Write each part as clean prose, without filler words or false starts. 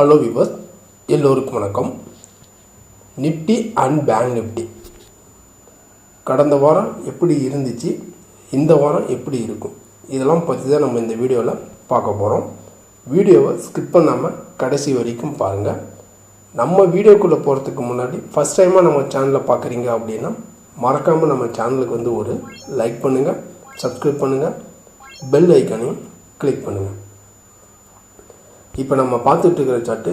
Hello viewers, எல்லோருக்கும் வணக்கம். Nifty and bank Nifty கடந்த வாரம் எப்படி இருந்துச்சு, இந்த வாரம் எப்படி இருக்கும், இதெல்லாம் பற்றி தான் நம்ம இந்த வீடியோவில் பார்க்க போகிறோம். வீடியோவை ஸ்கிப் பண்ணாமல் கடைசி வரைக்கும் பாருங்கள். நம்ம வீடியோக்குள்ளே போகிறதுக்கு முன்னாடி ஃபஸ்ட் டைமாக நம்ம சேனலை பார்க்குறீங்க அப்படின்னா மறக்காமல் நம்ம சேனலுக்கு ஒரு லைக் பண்ணுங்கள், சப்ஸ்கிரைப் பண்ணுங்கள், பெல் ஐக்கானையும் கிளிக் பண்ணுங்கள். இப்போ நம்ம பார்த்துட்டு இருக்கிற chart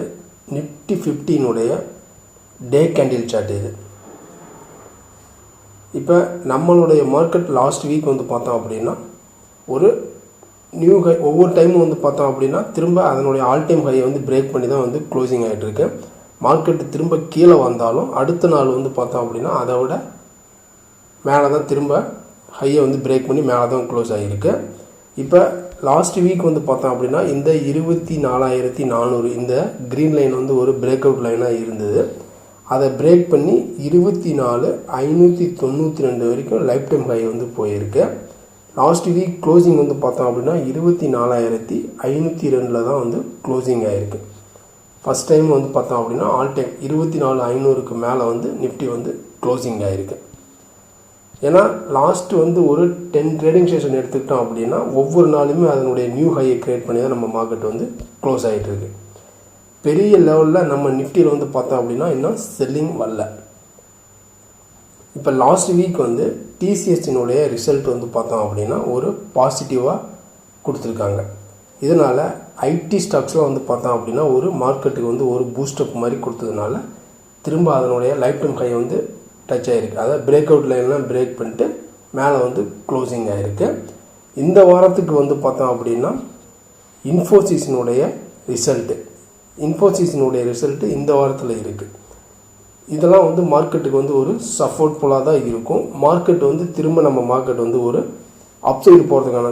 Nifty 15 day candle chart. இது இப்போ நம்மளுடைய மார்க்கெட் லாஸ்ட் வீக் பார்த்தோம் அப்படின்னா ஒரு நியூ ஹை. ஒவ்வொரு டைமும் பார்த்தோம் அப்படின்னா திரும்ப அதனுடைய ஆல் டைம் ஹையை பிரேக் பண்ணி தான் க்ளோசிங் ஆகிட்டுருக்கு. மார்க்கெட்டு திரும்ப கீழே வந்தாலும் அடுத்த நாள் பார்த்தோம் அப்படின்னா அதை விட மேலே தான் திரும்ப ஹையை பிரேக் பண்ணி மேலே தான் க்ளோஸ் ஆகிருக்கு. இப்போ லாஸ்ட் வீக் பார்த்தோம் அப்படின்னா இந்த 24,400 இந்த க்ரீன் லைன் ஒரு பிரேக் அவுட் லைனாக இருந்தது. அதை பிரேக் பண்ணி 24,592 வரைக்கும் லைஃப் டைம் ஹை போயிருக்கு. லாஸ்ட் வீக் க்ளோசிங் பார்த்தோம் அப்படின்னா 24,502 தான் க்ளோசிங் ஆகிருக்கு. ஃபஸ்ட் டைம் பார்த்தோம் அப்படின்னா ஆல் டைம் 24,500க்கு மேலே நிஃப்டி க்ளோசிங் ஆகிருக்கு. ஏன்னா லாஸ்ட் ஒரு 10 ட்ரேடிங் செஷன் எடுத்துக்கிட்டோம் அப்படின்னா ஒவ்வொரு நாளுமே அதனுடைய நியூ ஹையை க்ரியேட் பண்ணி தான் நம்ம மார்க்கெட் க்ளோஸ் ஆகிட்டு இருக்கு. பெரிய லெவலில் நம்ம நிஃப்டியில் பார்த்தோம் அப்படின்னா இன்னும் செல்லிங் வரல. இப்போ லாஸ்ட் வீக் டிசிஎஸ்னுடைய ரிசல்ட் பார்த்தோம் அப்படின்னா ஒரு பாசிட்டிவாக கொடுத்துருக்காங்க. இதனால் ஐடி ஸ்டாக்ஸ்லாம் பார்த்தோம் அப்படின்னா ஒரு மார்க்கெட்டுக்கு ஒரு பூஸ்டப் மாதிரி கொடுத்ததுனால திரும்ப அதனுடைய லைஃப் டைம் ஹை டச் ஆகிருக்கு. அதாவது பிரேக் அவுட் லைன்லாம் பிரேக் பண்ணிட்டு மேலே க்ளோசிங் ஆகிருக்கு. இந்த வாரத்துக்கு பார்த்தோம் அப்படின்னா இன்ஃபோசிஸினுடைய ரிசல்ட்டு இந்த வாரத்தில் இருக்குது. இதெல்லாம் மார்க்கெட்டுக்கு ஒரு சப்போர்ட் ஃபுல்லாக தான் இருக்கும். மார்க்கெட் திரும்ப நம்ம மார்க்கெட் ஒரு அப்சைடு போகிறதுக்கான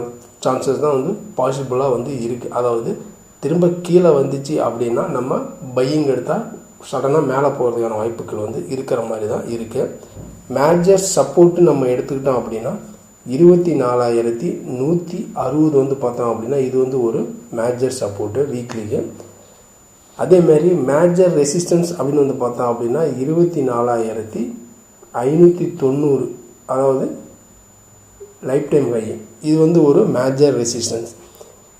சான்சஸ் தான் பாசிபிளாக இருக்குது. அதாவது திரும்ப கீழே வந்துச்சு அப்படின்னா நம்ம பையிங் எடுத்தால் சடனாக மேலே போகிறதுக்கான வாய்ப்புகள் இருக்கிற மாதிரி தான் இருக்குது. மேஜர் சப்போர்ட்டு நம்ம எடுத்துக்கிட்டோம் அப்படின்னா 24,160 பார்த்தோம் அப்படின்னா இது ஒரு மேஜர் சப்போர்ட்டு வீக்லிக்கு. அதேமாரி மேஜர் ரெசிஸ்டன்ஸ் அப்படின்னு பார்த்தோம் அப்படின்னா 24,590, அதாவது லைஃப் டைம் ஹை. இது ஒரு மேஜர் ரெசிஸ்டன்ஸ்.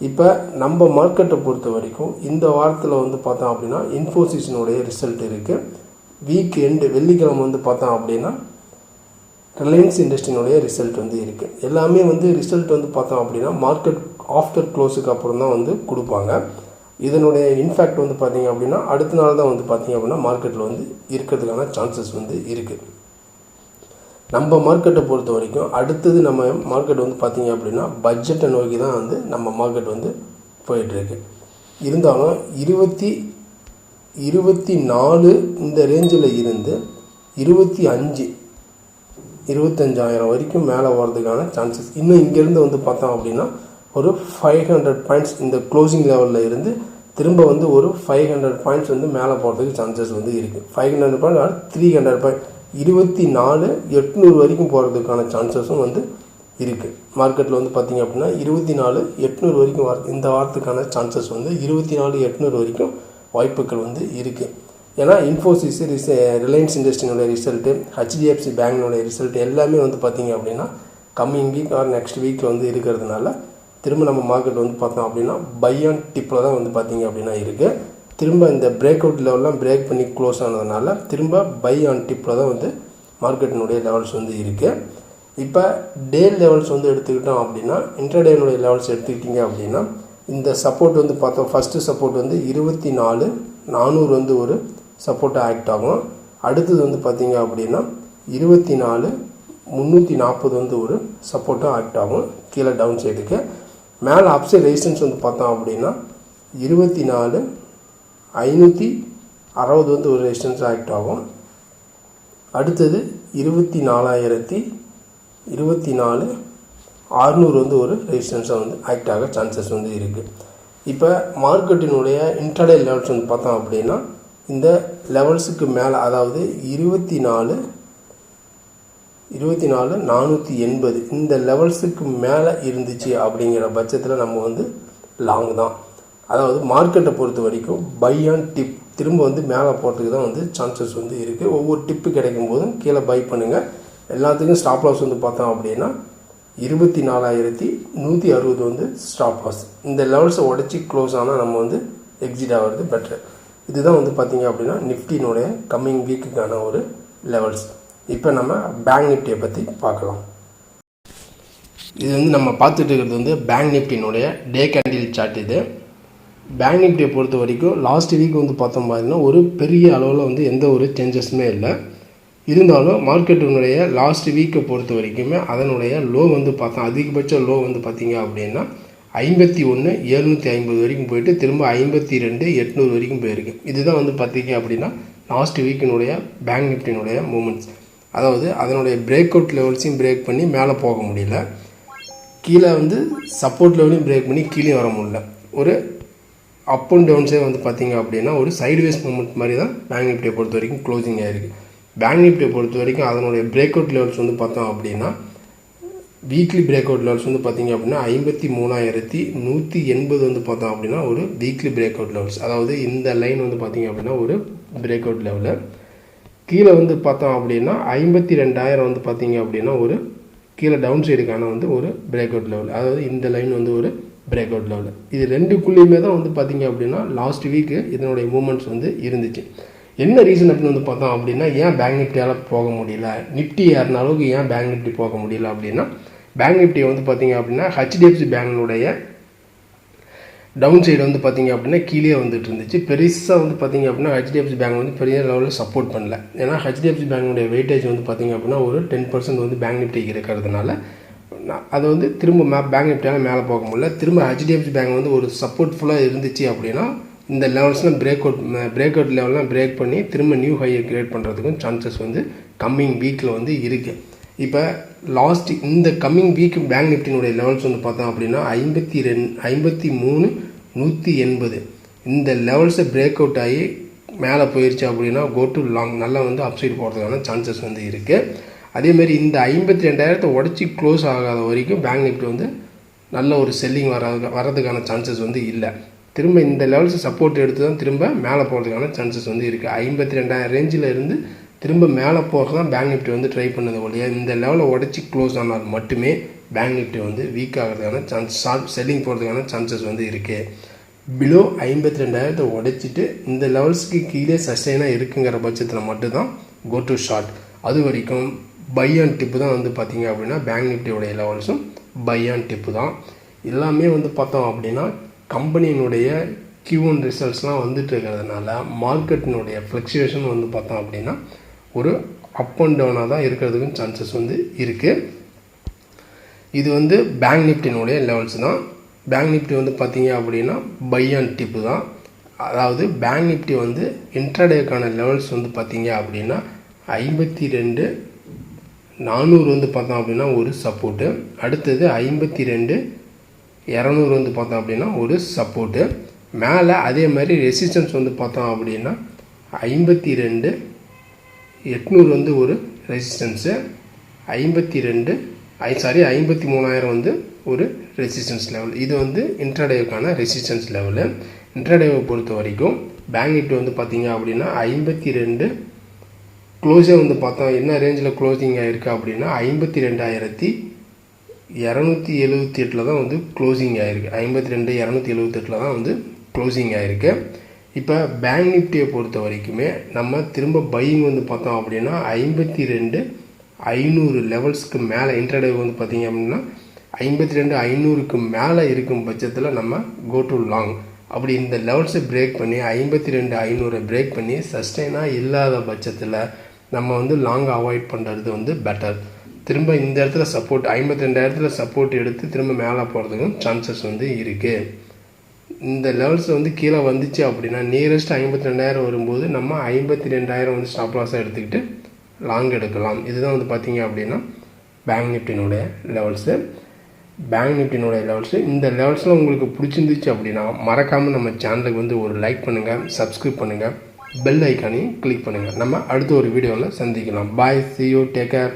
இப்போ நம்ம மார்க்கெட்டை பொறுத்த வரைக்கும் இந்த வாரத்தில் பார்த்தோம் அப்படின்னா இன்ஃபோசிஸினுடைய ரிசல்ட் இருக்குது. வீக் எண்டு வெள்ளிக்கிழமை பார்த்தோம் அப்படின்னா ரிலையன்ஸ் இண்டஸ்ட்ரியினுடைய ரிசல்ட் இருக்குது. எல்லாமே ரிசல்ட் பார்த்தோம் அப்படின்னா மார்க்கெட் ஆஃப்டர் க்ளோஸுக்கு அப்புறம் தான் கொடுப்பாங்க. இதனுடைய இன்ஃபேக்ட் பார்த்தீங்க அப்படின்னா அடுத்த நாள் தான் பார்த்தீங்க அப்படின்னா மார்க்கெட்டில் இருக்கிறதுக்கான சான்சஸ் இருக்குது. நம்ம மார்க்கெட்டை பொறுத்த வரைக்கும் அடுத்தது நம்ம மார்க்கெட் பார்த்தீங்க அப்படின்னா பட்ஜெட்டை நோக்கி தான் நம்ம மார்க்கெட் போயிட்டுருக்கு. இருந்தாலும் 24 இந்த ரேஞ்சில் இருந்து 25,000 வரைக்கும் மேலே வர்றதுக்கான சான்சஸ் இன்னும் இங்கேருந்து பார்த்தோம் அப்படின்னா ஒரு 500 பாயிண்ட்ஸ் இந்த க்ளோசிங் லெவலில் இருந்து திரும்ப ஒரு 500 பாயிண்ட்ஸ் மேலே போகிறதுக்கு சான்சஸ் இருக்குது. 500 பாயிண்ட் ஆர் 300 பாயிண்ட் 24,800 வரைக்கும் போகிறதுக்கான சான்சஸும் இருக்குது. மார்க்கெட்டில் பார்த்தீங்க அப்படின்னா 24,800 வரைக்கும் இந்த வாரத்துக்கான சான்சஸ் 24,800 வரைக்கும் வாய்ப்புகள் இருக்குது. ஏன்னா இன்ஃபோசிஸ், ரிலையன்ஸ் இண்டஸ்ட்ரியினுடைய ரிசல்ட்டு, ஹெச்டிஎஃப்சி பேங்கினுடைய ரிசல்ட் எல்லாமே பார்த்தீங்க அப்படின்னா கம்மிங் வீக் ஆர் நெக்ஸ்ட் வீக்கில் இருக்கிறதுனால திரும்ப நம்ம மார்க்கெட் பார்த்தோம் அப்படின்னா பை ஆன் டிப்பில் தான் பார்த்தீங்க அப்படின்னா இருக்குது. திரும்ப இந்த பிரேக் அவுட் லெவல்லாம் பிரேக் பண்ணி க்ளோஸ் ஆனதுனால திரும்ப பை ஆன் டிப்பில் தான் மார்க்கெட்டினுடைய லெவல்ஸ் இருக்குது. இப்போ டே லெவல்ஸ் எடுத்துக்கிட்டோம் அப்படின்னா இன்டர்டேனுடைய லெவல்ஸ் எடுத்துக்கிட்டிங்க அப்படின்னா இந்த சப்போர்ட் பார்த்தோம். ஃபஸ்ட்டு சப்போர்ட் 24,400 ஒரு சப்போர்ட்டாக ஆக்ட் ஆகும். அடுத்தது பார்த்தீங்க அப்படின்னா 24,340 ஒரு சப்போர்ட்டாக ஆக்ட் ஆகும் கீழே டவுன் சைடுக்கு. மேலே அப்சைட் ரெசிஸ்டன்ஸ் பார்த்தோம் அப்படின்னா 24,560 ஒரு ரெசிஸ்டன்ஸ் ஆக்ட் ஆகும். அடுத்தது 24,600 ஒரு ரெசிஸ்டன்ஸாக ஆக்ட் ஆக சான்சஸ் இருக்குது. இப்போ மார்க்கெட்டினுடைய இன்டர்டே லெவல்ஸ் பார்த்தோம் அப்படின்னா இந்த லெவல்ஸுக்கு மேலே, அதாவது 24,480 இந்த லெவல்ஸுக்கு மேலே இருந்துச்சு அப்படிங்கிற பட்சத்தில் நம்ம லாங் தான். அதாவது மார்க்கெட்டை பொறுத்த வரைக்கும் பை அண்ட் டிப் திரும்ப வந்து மேலே போகிறதுக்கு தான் வந்து சான்சஸ் வந்து இருக்குது. ஒவ்வொரு டிப்பு கிடைக்கும் போதும் கீழே பை பண்ணுங்கள். எல்லாத்துக்கும் ஸ்டாப் லாஸ் வந்து பார்த்தோம் அப்படின்னா 24,160 வந்து ஸ்டாப் லாஸ். இந்த லெவல்ஸை உடச்சி க்ளோஸ் ஆனால் நம்ம வந்து எக்ஸிட் ஆகிறது பெட்டர். இதுதான் வந்து பார்த்திங்க அப்படின்னா நிஃப்டினுடைய கம்மிங் வீக்குக்கான ஒரு லெவல்ஸ். இப்போ நம்ம பேங்க் நிஃப்டியை பற்றி பார்க்கலாம். இது வந்து நம்ம பார்த்துட்டு இருக்கிறது வந்து பேங்க் நிஃப்டினுடைய டே கேண்டில் சார்ட். இது பேங்க் நிஃப்டியை பொறுத்த வரைக்கும் லாஸ்ட் வீக் வந்து பார்த்தோம் பார்த்தீங்கன்னா ஒரு பெரிய அளவில் வந்து எந்த ஒரு சேஞ்சஸுமே இல்லை. இருந்தாலும் மார்க்கெட்டினுடைய லாஸ்ட் வீக்கை பொறுத்த வரைக்குமே அதனுடைய லோ வந்து பார்த்தோம், அதிகபட்ச லோ வந்து பார்த்திங்க அப்படின்னா 51,750 வரைக்கும் போயிட்டு திரும்ப 52,800 வரைக்கும் போயிருக்கு. இதுதான் வந்து பார்த்திங்க அப்படின்னா லாஸ்ட் வீக்கினுடைய பேங்க் நிஃப்டினுடைய மூமெண்ட்ஸ். அதாவது அதனுடைய பிரேக் அவுட் லெவல்ஸையும் பிரேக் பண்ணி மேலே போக முடியல, கீழே வந்து சப்போர்ட் லெவலையும் பிரேக் பண்ணி கீழே வர முடியல. ஒரு அப் அண்ட் டவுன்ஸே வந்து பார்த்திங்க அப்படின்னா ஒரு சைட்வேஸ் மூமெண்ட் மாதிரி தான் பேங்க் நிஃப்டியை பொறுத்த வரைக்கும் க்ளோசிங் ஆகிருக்கு. பேங்க் நிஃப்டியை பொறுத்த வரைக்கும் அதனுடைய பிரேக் அவுட் லெவல்ஸ் வந்து பார்த்தோம் அப்படின்னா வீக்லி பிரேக் அவுட் லெவல்ஸ் வந்து பார்த்திங்க அப்படின்னா 53,180 வந்து பார்த்தோம் அப்படின்னா ஒரு வீக்லி பிரேக் அவுட் லெவல்ஸ். அதாவது இந்த லைன் வந்து பார்த்திங்க அப்படின்னா ஒரு பிரேக் அவுட் லெவலு. கீழே வந்து பார்த்தோம் அப்படின்னா 52,000 வந்து பார்த்திங்க அப்படின்னா ஒரு கீழே டவுன் சைடுக்கான வந்து ஒரு பிரேக் அவுட் லெவல். அதாவது இந்த லைன் வந்து ஒரு பிரேக் அவுட் லெவல். இது ரெண்டுக்குள்ளேயுமே தான் வந்து பார்த்திங்க அப்படின்னா லாஸ்ட் வீக்கு இதனுடைய மூமெண்ட்ஸ் வந்து இருந்துச்சு. என்ன ரீசன் அப்படின்னு வந்து பார்த்தோம் அப்படின்னா ஏன் பேங்க் நிஃப்டியால் போக முடியல, நிஃப்டி ஏறின அளவுக்கு ஏன் பேங்க் நிஃப்டி போக முடியல அப்படின்னா பேங்க் நிஃப்டி வந்து பார்த்திங்க அப்படின்னா ஹெச்டிஎஃப்சி பேங்கினுடைய டவுன் சைடு வந்து பார்த்திங்க அப்படின்னா கீழே வந்துட்டு இருந்துச்சு. பெருசாக வந்து பார்த்திங்க அப்படின்னா ஹெச்டிஎஃப்சி பேங்க் வந்து பெரிய லெவலில் சப்போர்ட் பண்ணல. ஏன்னா ஹெச்டிஎஃப்சி பேங்கினுடைய வெயிட்டேஜ் வந்து பார்த்திங்க அப்படின்னா ஒரு 10% வந்து பேங்க் நிஃப்டிக்கு இருக்கிறதுனால அது வந்து திரும்ப பேங்க் நிஃப்டியால் மேலே போக முடியல. திரும்ப ஹெச்டிஎஃப்சி பேங்க் வந்து ஒரு சப்போர்ட்ஃபுல்லாக இருந்துச்சு அப்படின்னா இந்த லெவல்ஸ்லாம் பிரேக் அவுட் லெவல்லாம் பிரேக் பண்ணி திரும்ப நியூ ஹையை கிரியேட் பண்ணுறதுக்கும் சான்சஸ் வந்து கம்மிங் வீக்கில் வந்து இருக்குது. இப்போ லாஸ்ட் இந்த கம்மிங் வீக் பேங்க் நிஃப்டினுடைய லெவல்ஸ் வந்து பார்த்தோம் அப்படின்னா 53,180 இந்த லெவல்ஸை பிரேக் அவுட் ஆகி மேலே போயிடுச்சு அப்படின்னா கோ டு லாங் நல்லா வந்து அப்சைடு போகிறதுக்கான சான்சஸ் வந்து இருக்குது. அதேமாதிரி இந்த 52,000 உடச்சி க்ளோஸ் ஆகாத வரைக்கும் பேங்க் நிஃப்டி வந்து நல்ல ஒரு செல்லிங் வர்றதுக்கான சான்சஸ் வந்து இல்லை. திரும்ப இந்த லெவல்ஸை சப்போர்ட் எடுத்து தான் திரும்ப மேலே போகிறதுக்கான சான்சஸ் வந்து இருக்குது. 52,000 ரேஞ்சில் இருந்து திரும்ப மேலே போகிறது தான் பேங்க் நிஃப்டி வந்து ட்ரை பண்ணது ஒழிய இந்த லெவலில் உடச்சி க்ளோஸ் ஆனால் மட்டுமே பேங்க் நிஃப்டி வந்து வீக் ஆகிறதுக்கான ஷார்ட் செல்லிங் போகிறதுக்கான சான்சஸ் வந்து இருக்குது. பிலோ 52,000 உடைச்சிட்டு இந்த லெவல்ஸுக்கு கீழே சஸ்டைனாக இருக்குங்கிற பட்சத்தில் மட்டும்தான் கோ டு ஷார்ட். அது வரைக்கும் பை அண்ட் டிப்பு தான் வந்து பார்த்திங்க அப்படின்னா பேங்க் நிஃப்டியோடைய லெவல்ஸும் பை அண்ட் டிப்பு தான். எல்லாமே வந்து பார்த்தோம் அப்படின்னா கம்பெனியினுடைய Q1 ரிசல்ட்ஸ்லாம் வந்துட்டு இருக்கிறதுனால மார்க்கெட்டினுடைய ஃப்ளக்சுவேஷன் வந்து பார்த்தோம் அப்படின்னா ஒரு அப் அண்ட் டவுனாக தான் இருக்கிறதுக்கும் சான்சஸ் வந்து இருக்குது. இது வந்து பேங்க் நிஃப்டினுடைய லெவல்ஸ் தான். பேங்க் நிஃப்டி வந்து பார்த்திங்க அப்படின்னா பை அண்ட் டிப்பு தான். அதாவது பேங்க் நிஃப்டி வந்து இன்ட்ராடேக்கான லெவல்ஸ் வந்து பார்த்திங்க அப்படின்னா 52,400 வந்து பார்த்தோம் அப்படின்னா ஒரு சப்போர்ட்டு. அடுத்தது 52,200 வந்து பார்த்தோம் அப்படின்னா ஒரு சப்போர்ட்டு. மேலே அதே மாதிரி ரெசிஸ்டன்ஸ் வந்து பார்த்தோம் அப்படின்னா 52,800 வந்து ஒரு ரெசிஸ்டன்ஸு. 53,000 வந்து ஒரு ரெசிஸ்டன்ஸ் லெவல். இது வந்து இன்ட்ராடேவுக்கான ரெசிஸ்டன்ஸ் லெவலு. இன்ட்ராடேவை பொறுத்த வரைக்கும் பேங்க் நிஃப்டி வந்து பார்த்திங்க அப்படின்னா 52 க்ளோஸே வந்து பார்த்தோம் என்ன ரேஞ்சில் க்ளோசிங் ஆகிருக்கு அப்படின்னா 52,278 தான் வந்து க்ளோசிங் ஆகிருக்கு. 52,278 தான் வந்து க்ளோசிங் ஆகிருக்கு. இப்போ பேங்க் நிஃப்டியை பொறுத்த வரைக்குமே நம்ம திரும்ப பையிங் வந்து பார்த்தோம் அப்படின்னா 52,500 லெவல்ஸ்க்கு மேலே இன்ட்ராடே வந்து பார்த்திங்க அப்படின்னா 52,500க்கு மேலே இருக்கும் பட்சத்தில் நம்ம கோ டு லாங். அப்படி இந்த லெவல்ஸை பிரேக் பண்ணி 52,500 பிரேக் பண்ணி சஸ்டைனாக இல்லாத பட்சத்தில் நம்ம வந்து லாங் அவாய்ட் பண்ணுறது வந்து பெட்டர். திரும்ப இந்த இடத்துல சப்போர்ட் 52,000 சப்போர்ட் எடுத்து திரும்ப மேலே போகிறதுக்கும் சான்சஸ் வந்து இருக்குது. இந்த லெவல்ஸ் வந்து கீழே வந்துச்சு அப்படின்னா நியரஸ்ட் 52,000 வரும்போது நம்ம 52,000 வந்து ஸ்டாப் லாஸாக எடுத்துக்கிட்டு லாங் எடுக்கலாம். இதுதான் வந்து பார்த்திங்க அப்படின்னா பேங்க் நிஃப்டினுடைய லெவல்ஸு. பேங்க் நிஃப்டினுடைய லெவல்ஸு இந்த லெவல்ஸ்லாம் உங்களுக்கு பிடிச்சிருந்துச்சு அப்படின்னா மறக்காமல் நம்ம சேனலுக்கு வந்து ஒரு லைக் பண்ணுங்கள், சப்ஸ்கிரைப் பண்ணுங்கள், பெல் ஐக்கானையும் கிளிக் பண்ணுங்கள். நம்ம அடுத்த ஒரு வீடியோவில் சந்திக்கலாம். பாய், see you, take care.